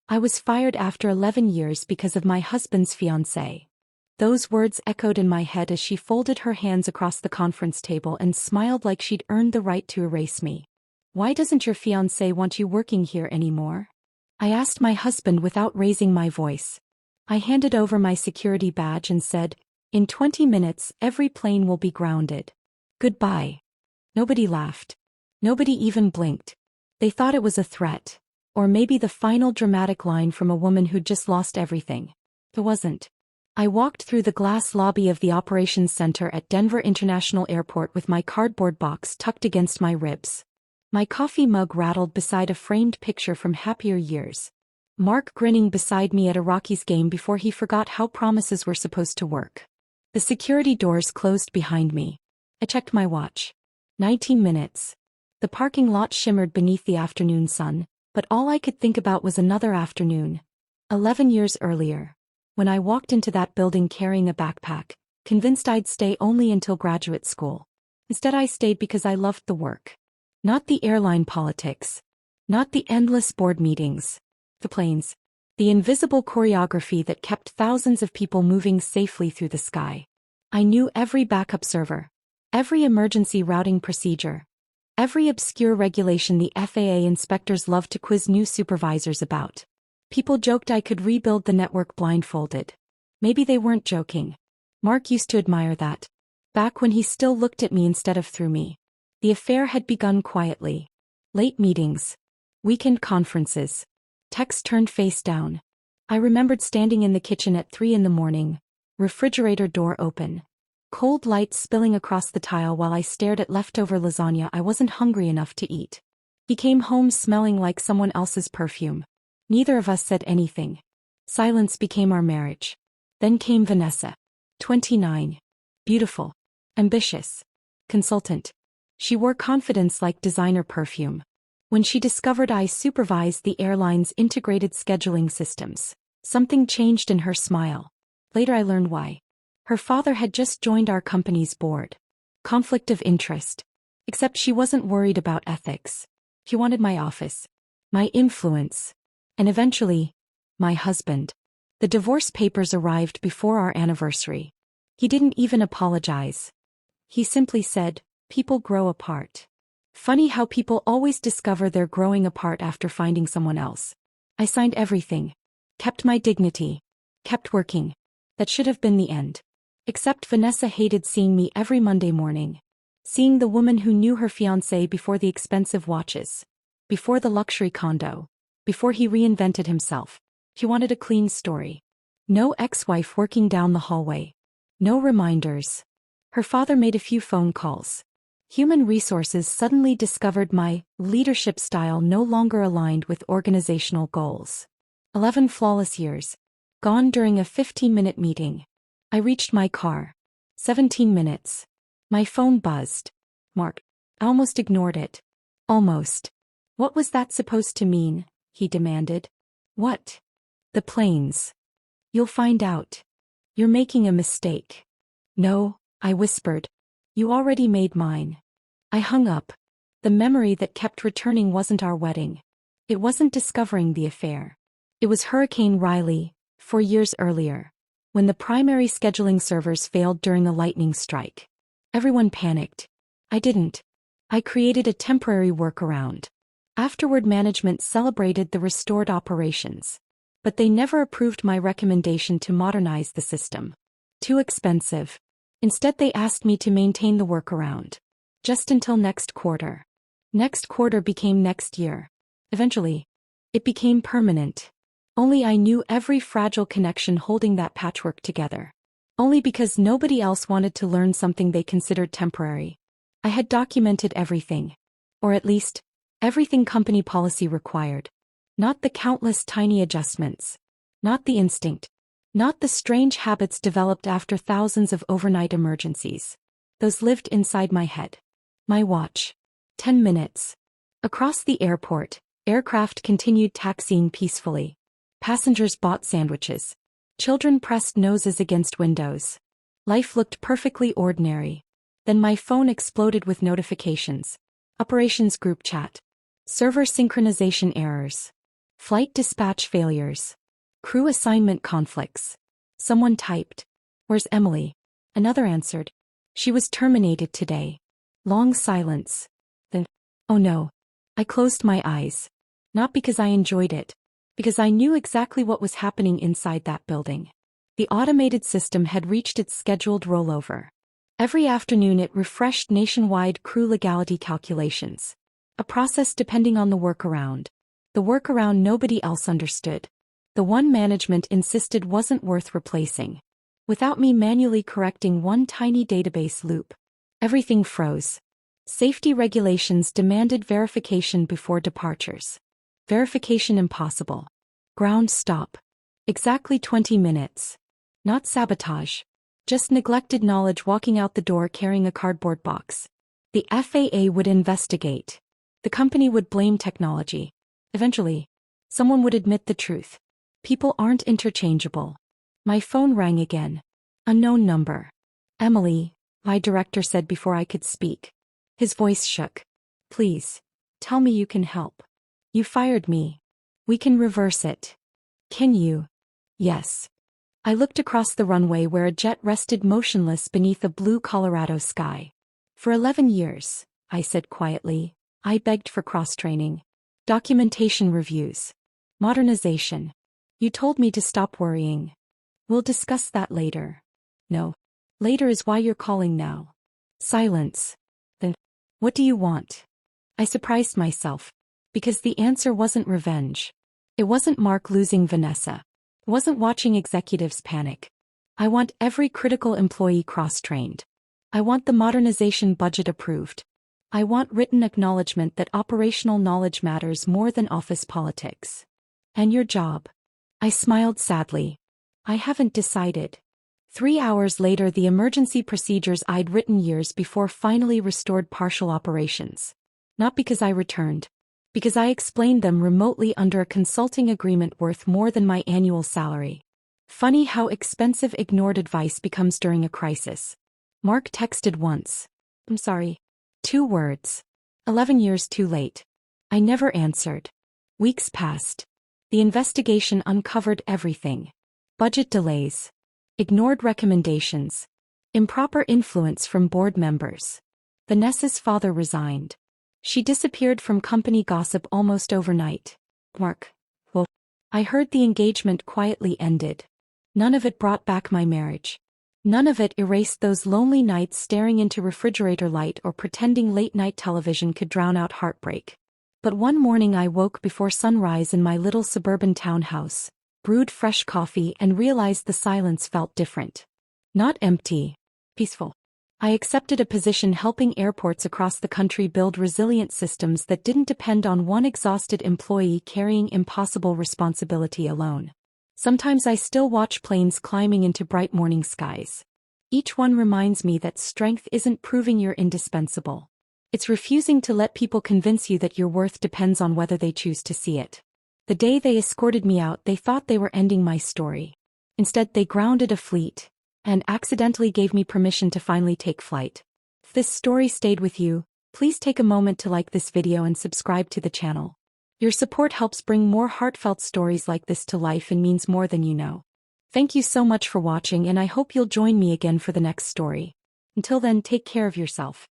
I was fired after 11 years because of my husband's fiancée. Those words echoed in my head as she folded her hands across the conference table and smiled like she'd earned the right to erase me. Why doesn't your fiancé want you working here anymore? I asked my husband without raising my voice. I handed over my security badge and said, "In 20 minutes, every plane will be grounded. Goodbye." Nobody laughed. Nobody even blinked. They thought it was a threat. Or maybe the final dramatic line from a woman who'd just lost everything. It wasn't. I walked through the glass lobby of the operations center at Denver International Airport with my cardboard box tucked against my ribs. My coffee mug rattled beside a framed picture from happier years. Mark grinning beside me at a Rockies game before he forgot how promises were supposed to work. The security doors closed behind me. I checked my watch. 19 minutes. The parking lot shimmered beneath the afternoon sun, but all I could think about was another afternoon. 11 years earlier. When I walked into that building carrying a backpack, convinced I'd stay only until graduate school. Instead I stayed because I loved the work. Not the airline politics. Not the endless board meetings. The planes. The invisible choreography that kept thousands of people moving safely through the sky. I knew every backup server. Every emergency routing procedure. Every obscure regulation the FAA inspectors loved to quiz new supervisors about. People joked I could rebuild the network blindfolded. Maybe they weren't joking. Mark used to admire that. Back when he still looked at me instead of through me. The affair had begun quietly. Late meetings. Weekend conferences. Texts turned face down. I remembered standing in the kitchen at 3 a.m, refrigerator door open. Cold light spilling across the tile while I stared at leftover lasagna I wasn't hungry enough to eat. He came home smelling like someone else's perfume. Neither of us said anything. Silence became our marriage. Then came Vanessa. 29. Beautiful. Ambitious. Consultant. She wore confidence like designer perfume. When she discovered I supervised the airline's integrated scheduling systems, something changed in her smile. Later I learned why. Her father had just joined our company's board. Conflict of interest. Except she wasn't worried about ethics. He wanted my office. My influence. And eventually, my husband. The divorce papers arrived before our anniversary. He didn't even apologize. He simply said, "People grow apart." Funny how people always discover they're growing apart after finding someone else. I signed everything. Kept my dignity. Kept working. That should have been the end. Except Vanessa hated seeing me every Monday morning. Seeing the woman who knew her fiancé before the expensive watches. Before the luxury condo. Before he reinvented himself. She wanted a clean story. No ex-wife working down the hallway. No reminders. Her father made a few phone calls. Human resources suddenly discovered my leadership style no longer aligned with organizational goals. 11 flawless years. Gone during a 15-minute meeting. I reached my car. 17 minutes. My phone buzzed. Mark. I almost ignored it. Almost. What was that supposed to mean? He demanded. What? The planes. You'll find out. You're making a mistake. No, I whispered. You already made mine. I hung up. The memory that kept returning wasn't our wedding. It wasn't discovering the affair. It was Hurricane Riley, 4 years earlier. When the primary scheduling servers failed during a lightning strike. Everyone panicked. I didn't. I created a temporary workaround. Afterward, management celebrated the restored operations. But they never approved my recommendation to modernize the system. Too expensive. Instead, they asked me to maintain the workaround. Just until next quarter. Next quarter became next year. Eventually, it became permanent. Only I knew every fragile connection holding that patchwork together. Only because nobody else wanted to learn something they considered temporary. I had documented everything. Or at least, everything company policy required. Not the countless tiny adjustments. Not the instinct. Not the strange habits developed after thousands of overnight emergencies. Those lived inside my head. My watch. 10 minutes. Across the airport, aircraft continued taxiing peacefully. Passengers bought sandwiches. Children pressed noses against windows. Life looked perfectly ordinary. Then my phone exploded with notifications. Operations group chat. Server synchronization errors. Flight dispatch failures. Crew assignment conflicts. Someone typed, "Where's Emily?" Another answered, "She was terminated today." Long silence. Then, oh no. I closed my eyes. Not because I enjoyed it. Because I knew exactly what was happening inside that building. The automated system had reached its scheduled rollover. Every afternoon it refreshed nationwide crew legality calculations. A process depending on the workaround. The workaround nobody else understood. The one management insisted wasn't worth replacing. Without me manually correcting one tiny database loop, everything froze. Safety regulations demanded verification before departures. Verification impossible. Ground stop. Exactly 20 minutes. Not sabotage. Just neglected knowledge walking out the door carrying a cardboard box. The FAA would investigate. The company would blame technology. Eventually, someone would admit the truth. People aren't interchangeable. My phone rang again. Unknown number. "Emily," my director said before I could speak. His voice shook. "Please, tell me you can help. You fired me. We can reverse it." "Can you?" "Yes." I looked across the runway where a jet rested motionless beneath a blue Colorado sky. "For 11 years, I said quietly, I begged for cross-training. Documentation reviews. Modernization. You told me to stop worrying. We'll discuss that later." "No. Later is why you're calling now." Silence. Then, "What do you want?" I surprised myself. Because the answer wasn't revenge. It wasn't Mark losing Vanessa. It wasn't watching executives panic. I want every critical employee cross-trained. I want the modernization budget approved. I want written acknowledgement that operational knowledge matters more than office politics. "And your job?" I smiled sadly. "I haven't decided." 3 hours later, the emergency procedures I'd written years before finally restored partial operations. Not because I returned. Because I explained them remotely under a consulting agreement worth more than my annual salary. Funny how expensive ignored advice becomes during a crisis. Mark texted once. "I'm sorry." 2 words. 11 years too late. I never answered. Weeks passed. The investigation uncovered everything. Budget delays. Ignored recommendations. Improper influence from board members. Vanessa's father resigned. She disappeared from company gossip almost overnight. Mark. Well, I heard the engagement quietly ended. None of it brought back my marriage. None of it erased those lonely nights staring into refrigerator light or pretending late-night television could drown out heartbreak. But one morning I woke before sunrise in my little suburban townhouse, brewed fresh coffee and realized the silence felt different. Not empty. Peaceful. I accepted a position helping airports across the country build resilient systems that didn't depend on one exhausted employee carrying impossible responsibility alone. Sometimes I still watch planes climbing into bright morning skies. Each one reminds me that strength isn't proving you're indispensable. It's refusing to let people convince you that your worth depends on whether they choose to see it. The day they escorted me out, they thought they were ending my story. Instead, they grounded a fleet and accidentally gave me permission to finally take flight. If this story stayed with you, please take a moment to like this video and subscribe to the channel. Your support helps bring more heartfelt stories like this to life and means more than you know. Thank you so much for watching, and I hope you'll join me again for the next story. Until then, take care of yourself.